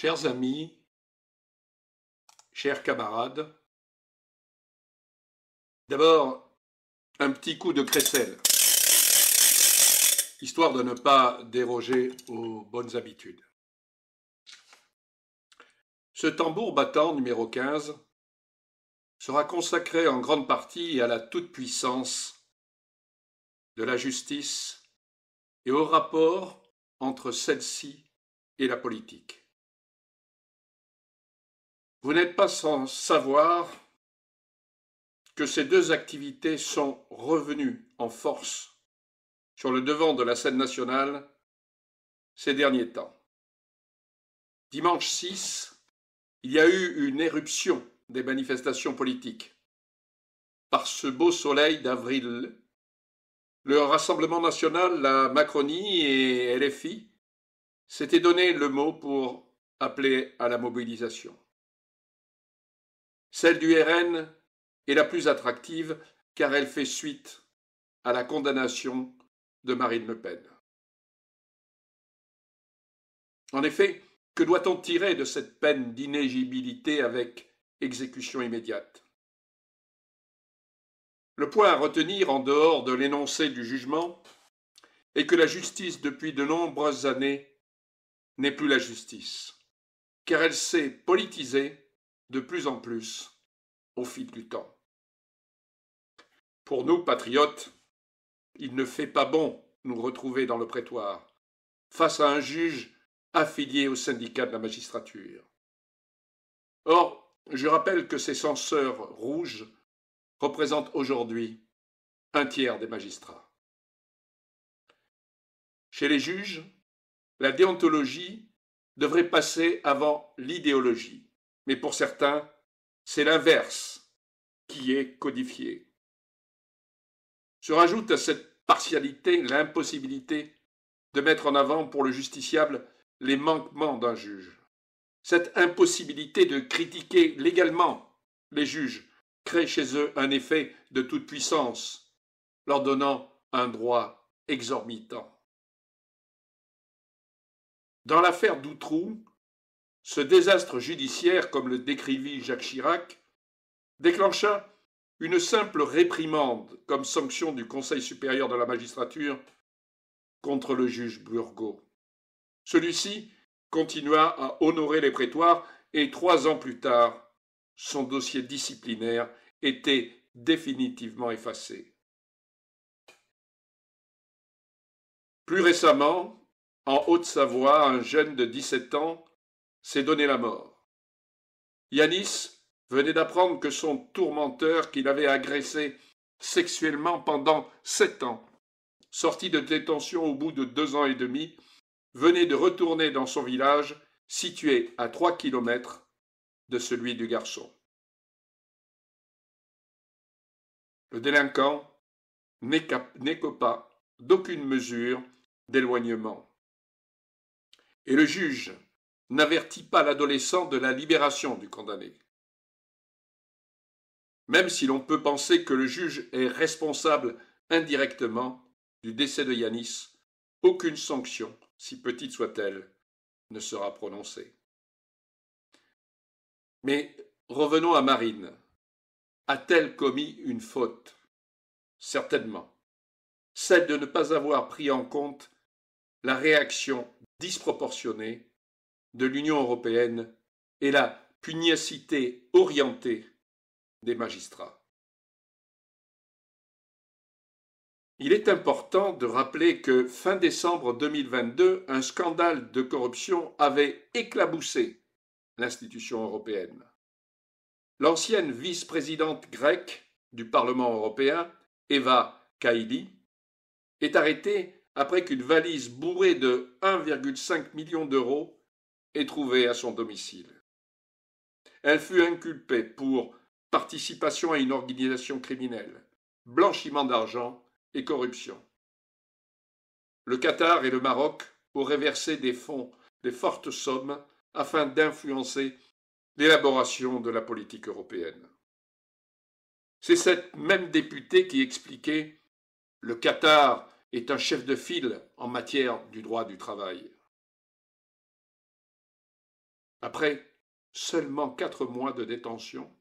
Chers amis, chers camarades, d'abord un petit coup de crécelle, histoire de ne pas déroger aux bonnes habitudes. Ce tambour battant numéro 15 sera consacré en grande partie à la toute-puissance de la justice et au rapport entre celle-ci et la politique. Vous n'êtes pas sans savoir que ces deux activités sont revenues en force sur le devant de la scène nationale ces derniers temps. Dimanche 6, il y a eu une éruption des manifestations politiques. Par ce beau soleil d'avril, le Rassemblement national, la Macronie et LFI s'étaient donné le mot pour appeler à la mobilisation. Celle du RN est la plus attractive car elle fait suite à la condamnation de Marine Le Pen. En effet, que doit-on tirer de cette peine d'inéligibilité avec exécution immédiate? Le point à retenir en dehors de l'énoncé du jugement est que la justice depuis de nombreuses années n'est plus la justice, car elle s'est politisée de plus en plus au fil du temps. Pour nous, patriotes, il ne fait pas bon nous retrouver dans le prétoire, face à un juge affilié au syndicat de la magistrature. Or, je rappelle que ces censeurs rouges représentent aujourd'hui un tiers des magistrats. Chez les juges, la déontologie devrait passer avant l'idéologie, mais pour certains, c'est l'inverse qui est codifié. Se rajoute à cette partialité l'impossibilité de mettre en avant pour le justiciable les manquements d'un juge. Cette impossibilité de critiquer légalement les juges crée chez eux un effet de toute puissance, leur donnant un droit exorbitant. Dans l'affaire d'Outrou, ce désastre judiciaire, comme le décrivit Jacques Chirac, déclencha une simple réprimande comme sanction du Conseil supérieur de la magistrature contre le juge Burgot. Celui-ci continua à honorer les prétoires et 3 ans plus tard, son dossier disciplinaire était définitivement effacé. Plus récemment, en Haute-Savoie, un jeune de 17 ans s'est donné la mort. Yanis venait d'apprendre que son tourmenteur, qu'il avait agressé sexuellement pendant 7 ans, sorti de détention au bout de 2 ans et demi, venait de retourner dans son village, situé à 3 kilomètres de celui du garçon. Le délinquant n'écopa d'aucune mesure d'éloignement. Et le juge n'avertit pas l'adolescent de la libération du condamné. Même si l'on peut penser que le juge est responsable indirectement du décès de Yanis, aucune sanction, si petite soit-elle, ne sera prononcée. Mais revenons à Marine. A-t-elle commis une faute? Certainement. Celle de ne pas avoir pris en compte la réaction disproportionnée de l'Union européenne et la pugnacité orientée des magistrats. Il est important de rappeler que fin décembre 2022, un scandale de corruption avait éclaboussé l'institution européenne. L'ancienne vice-présidente grecque du Parlement européen, Eva Kaili, est arrêtée après qu'une valise bourrée de 1,5 million d'euros est trouvée à son domicile. Elle fut inculpée pour participation à une organisation criminelle, blanchiment d'argent et corruption. Le Qatar et le Maroc auraient versé des fortes sommes afin d'influencer l'élaboration de la politique européenne. C'est cette même députée qui expliquait « Le Qatar est un chef de file en matière du droit du travail ». Après seulement 4 mois de détention,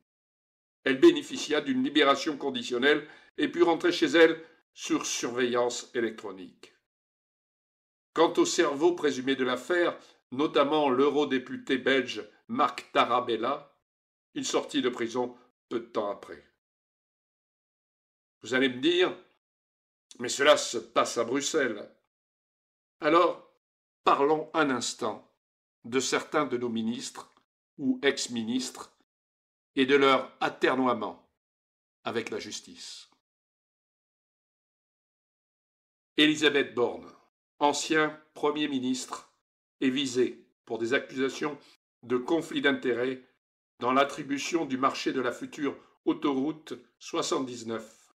elle bénéficia d'une libération conditionnelle et put rentrer chez elle sur surveillance électronique. Quant au cerveau présumé de l'affaire, notamment l'eurodéputé belge Marc Tarabella, il sortit de prison peu de temps après. Vous allez me dire, mais cela se passe à Bruxelles. Alors, parlons un instant de certains de nos ministres ou ex-ministres et de leur atermoiement avec la justice. Elisabeth Borne, ancien Premier ministre, est visée pour des accusations de conflit d'intérêts dans l'attribution du marché de la future autoroute 79,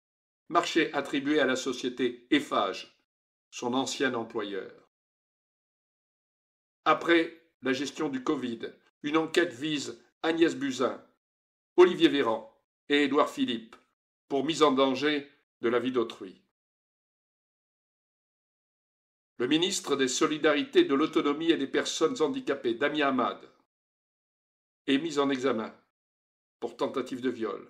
marché attribué à la société Eiffage, son ancien employeur. Après la gestion du Covid, une enquête vise Agnès Buzyn, Olivier Véran et Édouard Philippe pour mise en danger de la vie d'autrui. Le ministre des Solidarités, de l'Autonomie et des Personnes handicapées, Damien Hamad, est mis en examen pour tentative de viol.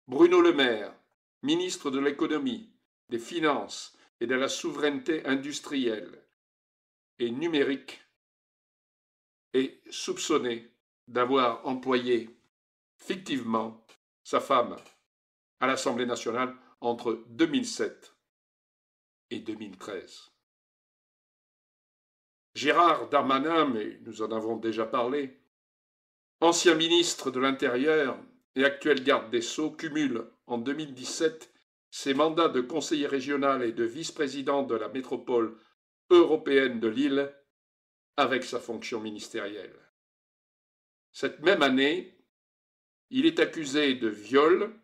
Bruno Le Maire, ministre de l'Économie, des Finances et de la Souveraineté industrielle et numérique, est soupçonné d'avoir employé fictivement sa femme à l'Assemblée nationale entre 2007 et 2013. Gérard Darmanin, mais nous en avons déjà parlé, ancien ministre de l'Intérieur et actuel garde des Sceaux, cumule en 2017 ses mandats de conseiller régional et de vice-président de la métropole européenne de Lille avec sa fonction ministérielle. Cette même année, il est accusé de viol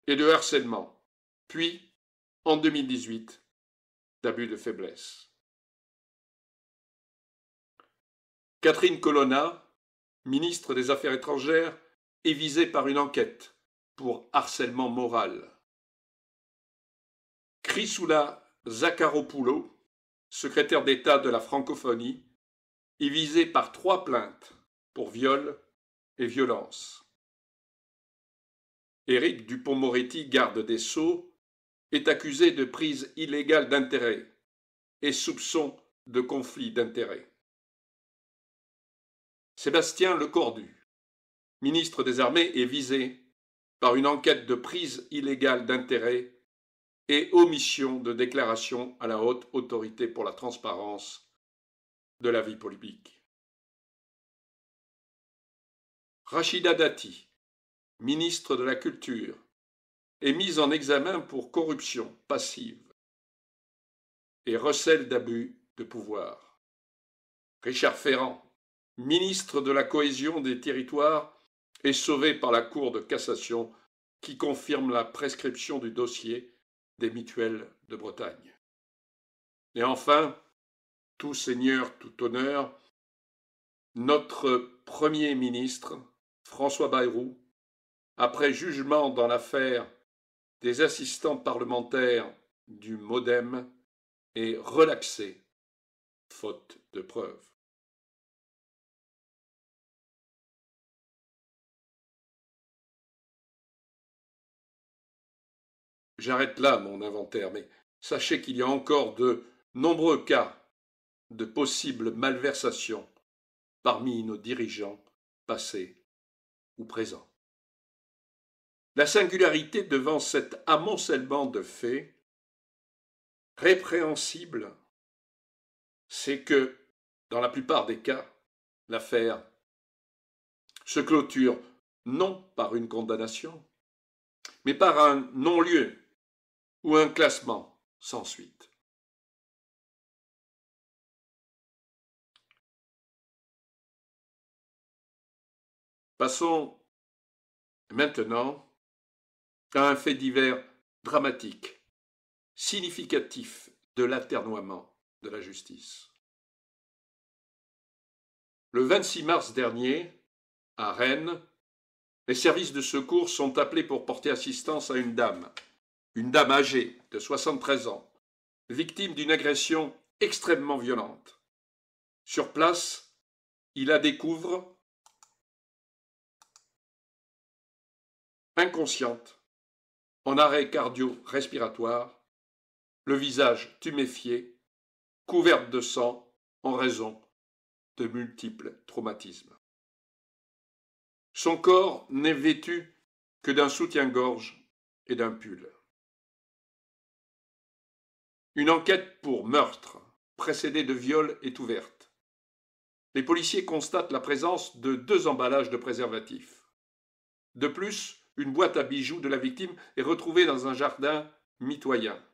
et de harcèlement, puis, en 2018, d'abus de faiblesse. Catherine Colonna, ministre des Affaires étrangères, est visée par une enquête pour harcèlement moral. Chrysoula Zakharopoulou, secrétaire d'État de la francophonie, est visée par 3 plaintes pour viol et violence. Éric Dupond-Moretti, garde des Sceaux, est accusé de prise illégale d'intérêt et soupçon de conflit d'intérêts. Sébastien Lecornu, ministre des Armées, est visé par une enquête de prise illégale d'intérêt et omission de déclaration à la haute autorité pour la transparence de la vie politique. Rachida Dati, ministre de la Culture, est mise en examen pour corruption passive et recel d'abus de pouvoir. Richard Ferrand, ministre de la Cohésion des Territoires, est sauvé par la Cour de cassation qui confirme la prescription du dossier des mutuelles de Bretagne. Et enfin, tout seigneur, tout honneur, notre Premier ministre, François Bayrou, après jugement dans l'affaire des assistants parlementaires du MoDem, est relaxé, faute de preuves. J'arrête là mon inventaire, mais sachez qu'il y a encore de nombreux cas de possibles malversations parmi nos dirigeants passés ou présents. La singularité devant cet amoncellement de faits répréhensibles, c'est que, dans la plupart des cas, l'affaire se clôture non par une condamnation, mais par un non-lieu ou un classement sans suite. Passons maintenant à un fait divers dramatique, significatif de l'atermoiement de la justice. Le 26 mars dernier, à Rennes, les services de secours sont appelés pour porter assistance à une dame âgée de 73 ans, victime d'une agression extrêmement violente. Sur place, il la découvre inconsciente, en arrêt cardio-respiratoire, le visage tuméfié, couverte de sang en raison de multiples traumatismes. Son corps n'est vêtu que d'un soutien-gorge et d'un pull. Une enquête pour meurtre, précédée de viol, est ouverte. Les policiers constatent la présence de 2 emballages de préservatifs. De plus, une boîte à bijoux de la victime est retrouvée dans un jardin mitoyen.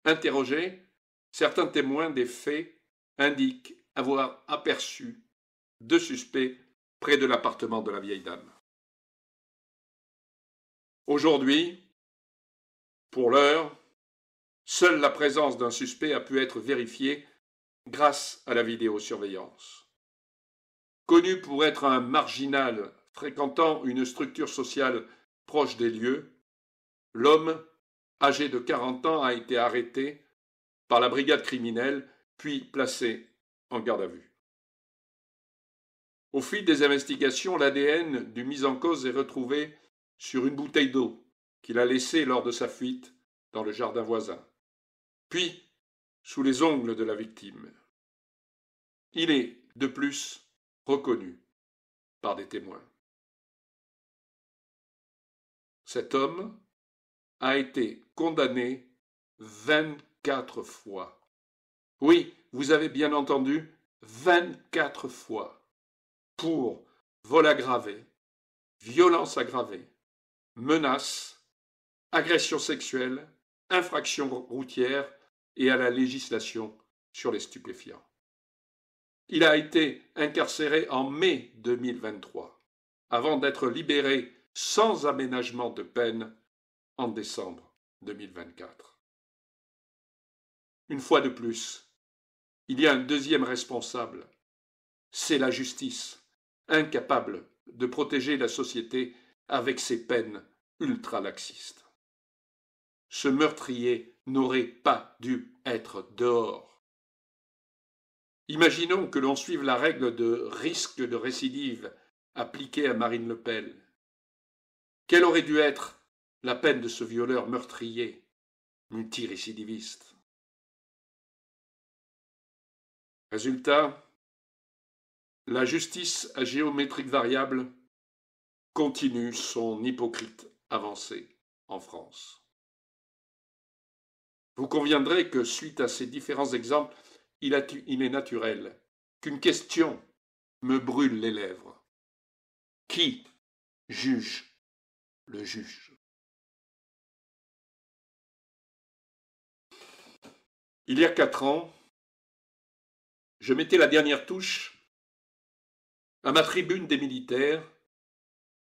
Interrogés, certains témoins des faits indiquent avoir aperçu 2 suspects près de l'appartement de la vieille dame. Aujourd'hui, pour l'heure, seule la présence d'un suspect a pu être vérifiée grâce à la vidéosurveillance. Connu pour être un marginal fréquentant une structure sociale proche des lieux, l'homme, âgé de 40 ans, a été arrêté par la brigade criminelle, puis placé en garde à vue. Au fil des investigations, l'ADN du mis en cause est retrouvé sur une bouteille d'eau qu'il a laissée lors de sa fuite dans le jardin voisin, puis sous les ongles de la victime. Il est, de plus, reconnu par des témoins. Cet homme a été condamné 24 fois. Oui, vous avez bien entendu, 24 fois pour vol aggravé, violence aggravée, menaces, agression sexuelle, infraction routière et à la législation sur les stupéfiants. Il a été incarcéré en mai 2023, avant d'être libéré sans aménagement de peine en décembre 2024. Une fois de plus, il y a un deuxième responsable, c'est la justice, incapable de protéger la société avec ses peines ultra-laxistes. Ce meurtrier n'aurait pas dû être dehors. Imaginons que l'on suive la règle de risque de récidive appliquée à Marine Le Pen. Quelle aurait dû être la peine de ce violeur meurtrier, multirécidiviste? Résultat, la justice à géométrique variable continue son hypocrite avancée en France. Vous conviendrez que, suite à ces différents exemples, il est naturel qu'une question me brûle les lèvres. Qui juge le juge? Il y a 4 ans, je mettais la dernière touche à ma tribune des militaires,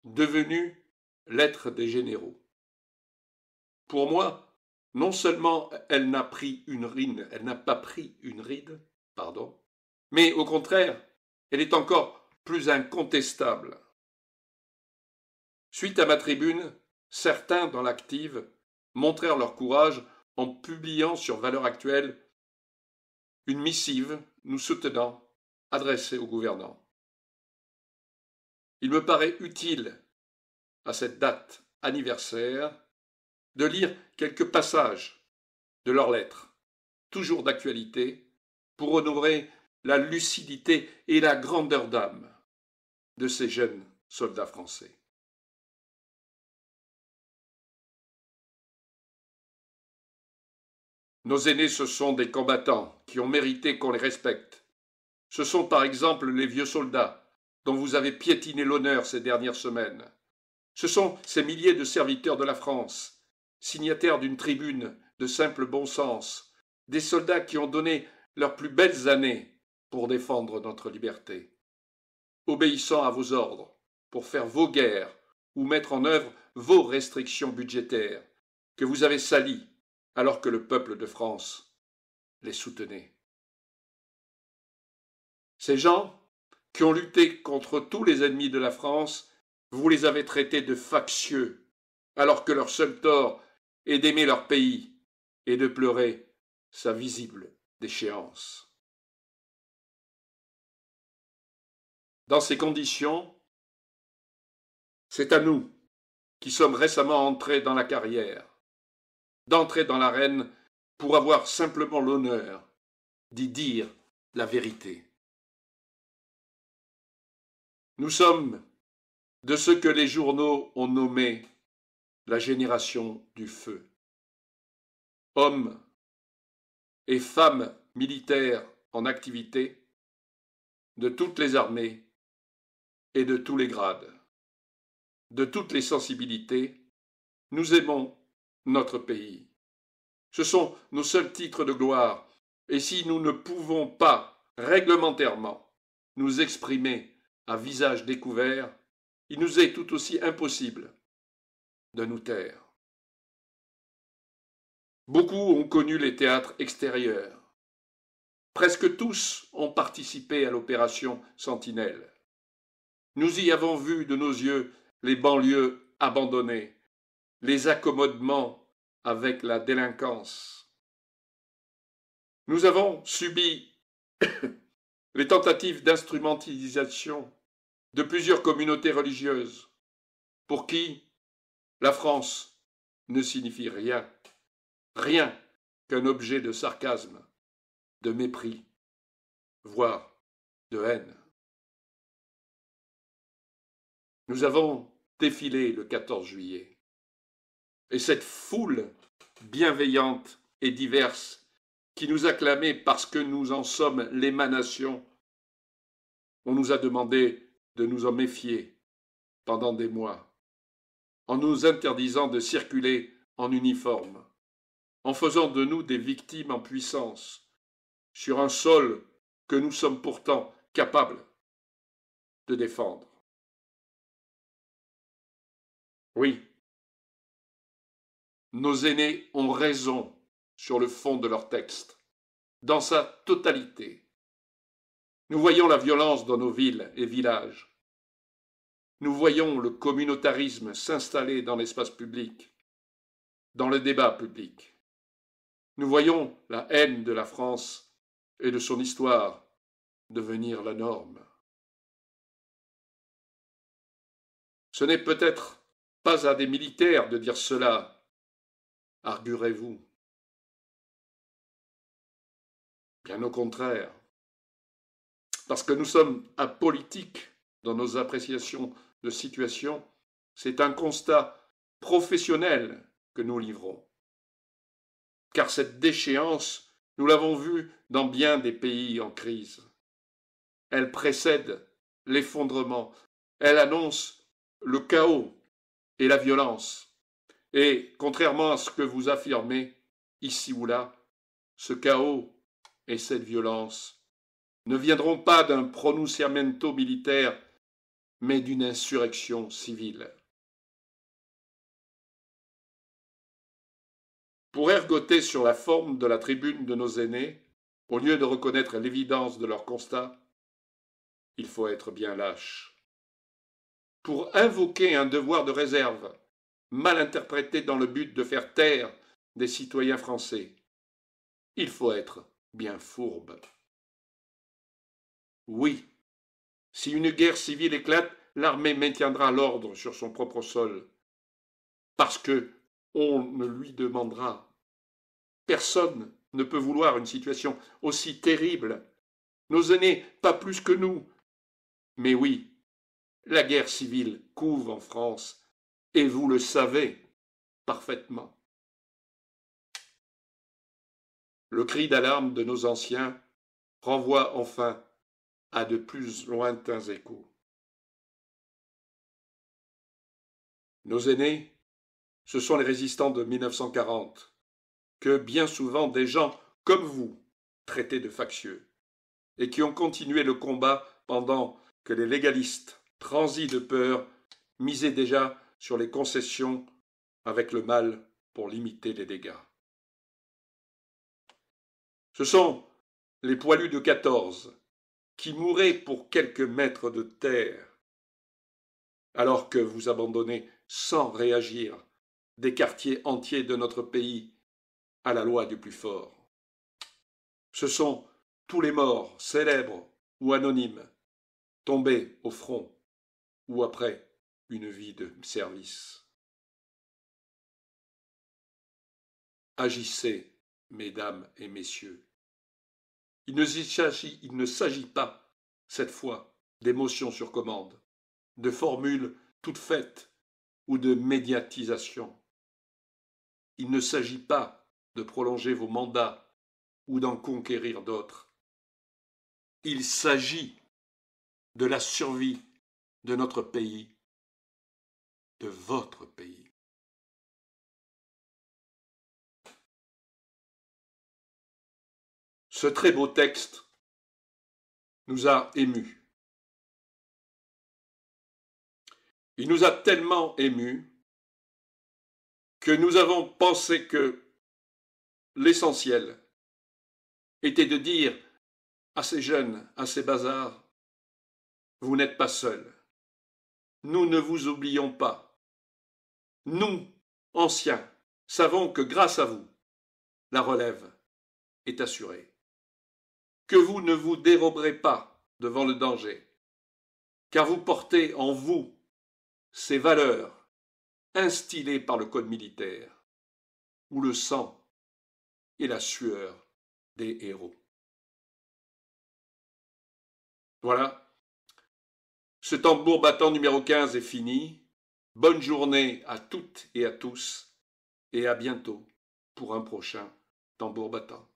devenue lettre des généraux. Pour moi, non seulement elle n'a pas pris une ride, mais au contraire, elle est encore plus incontestable. Suite à ma tribune, certains dans l'active montrèrent leur courage en publiant sur Valeurs Actuelles une missive nous soutenant, adressée au gouvernant. Il me paraît utile, à cette date anniversaire, de lire quelques passages de leurs lettres, toujours d'actualité, pour honorer la lucidité et la grandeur d'âme de ces jeunes soldats français. Nos aînés, ce sont des combattants qui ont mérité qu'on les respecte. Ce sont par exemple les vieux soldats dont vous avez piétiné l'honneur ces dernières semaines. Ce sont ces milliers de serviteurs de la France, signataires d'une tribune de simple bon sens, des soldats qui ont donné leurs plus belles années pour défendre notre liberté, obéissant à vos ordres, pour faire vos guerres ou mettre en œuvre vos restrictions budgétaires, que vous avez salies alors que le peuple de France les soutenait. Ces gens qui ont lutté contre tous les ennemis de la France, vous les avez traités de factieux, alors que leur seul tort est d'aimer leur pays et de pleurer sa visible déchéance. Dans ces conditions, c'est à nous, qui sommes récemment entrés dans la carrière, d'entrer dans l'arène pour avoir simplement l'honneur d'y dire la vérité. Nous sommes de ce que les journaux ont nommé la génération du feu. Hommes et femmes militaires en activité de toutes les armées et de tous les grades, de toutes les sensibilités, nous aimons notre pays. Ce sont nos seuls titres de gloire, et si nous ne pouvons pas réglementairement nous exprimer à visage découvert, il nous est tout aussi impossible de nous taire. Beaucoup ont connu les théâtres extérieurs. Presque tous ont participé à l'opération Sentinelle. Nous y avons vu de nos yeux les banlieues abandonnées, les accommodements avec la délinquance. Nous avons subi les tentatives d'instrumentalisation de plusieurs communautés religieuses, pour qui la France ne signifie rien, rien qu'un objet de sarcasme, de mépris, voire de haine. Nous avons défilé le 14 juillet, et cette foule bienveillante et diverse qui nous acclamait parce que nous en sommes l'émanation, on nous a demandé de nous en méfier pendant des mois, en nous interdisant de circuler en uniforme, en faisant de nous des victimes en puissance, sur un sol que nous sommes pourtant capables de défendre. Oui, nos aînés ont raison sur le fond de leur texte, dans sa totalité. Nous voyons la violence dans nos villes et villages. Nous voyons le communautarisme s'installer dans l'espace public, dans le débat public. Nous voyons la haine de la France et de son histoire devenir la norme. Ce n'est peut-être pas à des militaires de dire cela, arguerez-vous. Bien au contraire, parce que nous sommes apolitiques dans nos appréciations de situation, c'est un constat professionnel que nous livrons. Car cette déchéance, nous l'avons vu dans bien des pays en crise. Elle précède l'effondrement, elle annonce le chaos et la violence. Et contrairement à ce que vous affirmez ici ou là, ce chaos et cette violence ne viendront pas d'un pronunciamento militaire, mais d'une insurrection civile. Pour ergoter sur la forme de la tribune de nos aînés, au lieu de reconnaître l'évidence de leur constat, il faut être bien lâche. Pour invoquer un devoir de réserve, mal interprété dans le but de faire taire des citoyens français, il faut être bien fourbe. Oui, si une guerre civile éclate, l'armée maintiendra l'ordre sur son propre sol, parce que on ne lui demandera. Personne ne peut vouloir une situation aussi terrible. Nos aînés, pas plus que nous. Mais oui, la guerre civile couve en France, et vous le savez parfaitement. Le cri d'alarme de nos anciens renvoie enfin à de plus lointains échos. Nos aînés, ce sont les résistants de 1940, que bien souvent des gens comme vous traitaient de factieux, et qui ont continué le combat pendant que les légalistes, transis de peur, misaient déjà sur les concessions avec le mal pour limiter les dégâts. Ce sont les poilus de 14 qui mouraient pour quelques mètres de terre, alors que vous abandonnez sans réagir des quartiers entiers de notre pays à la loi du plus fort. Ce sont tous les morts, célèbres ou anonymes, tombés au front ou après une vie de service. Agissez, mesdames et messieurs. Il ne s'agit pas, cette fois, d'émotions sur commande, de formules toutes faites ou de médiatisation. Il ne s'agit pas de prolonger vos mandats ou d'en conquérir d'autres. Il s'agit de la survie de notre pays, de votre pays. Ce très beau texte nous a émus. Il nous a tellement émus que nous avons pensé que l'essentiel était de dire à ces jeunes, à ces bazars, vous n'êtes pas seuls. Nous ne vous oublions pas. Nous, anciens, savons que grâce à vous, la relève est assurée. Que vous ne vous déroberez pas devant le danger, car vous portez en vous ces valeurs instillées par le code militaire, où le sang est la sueur des héros. Voilà, ce tambour battant numéro 15 est fini. Bonne journée à toutes et à tous, et à bientôt pour un prochain tambour battant.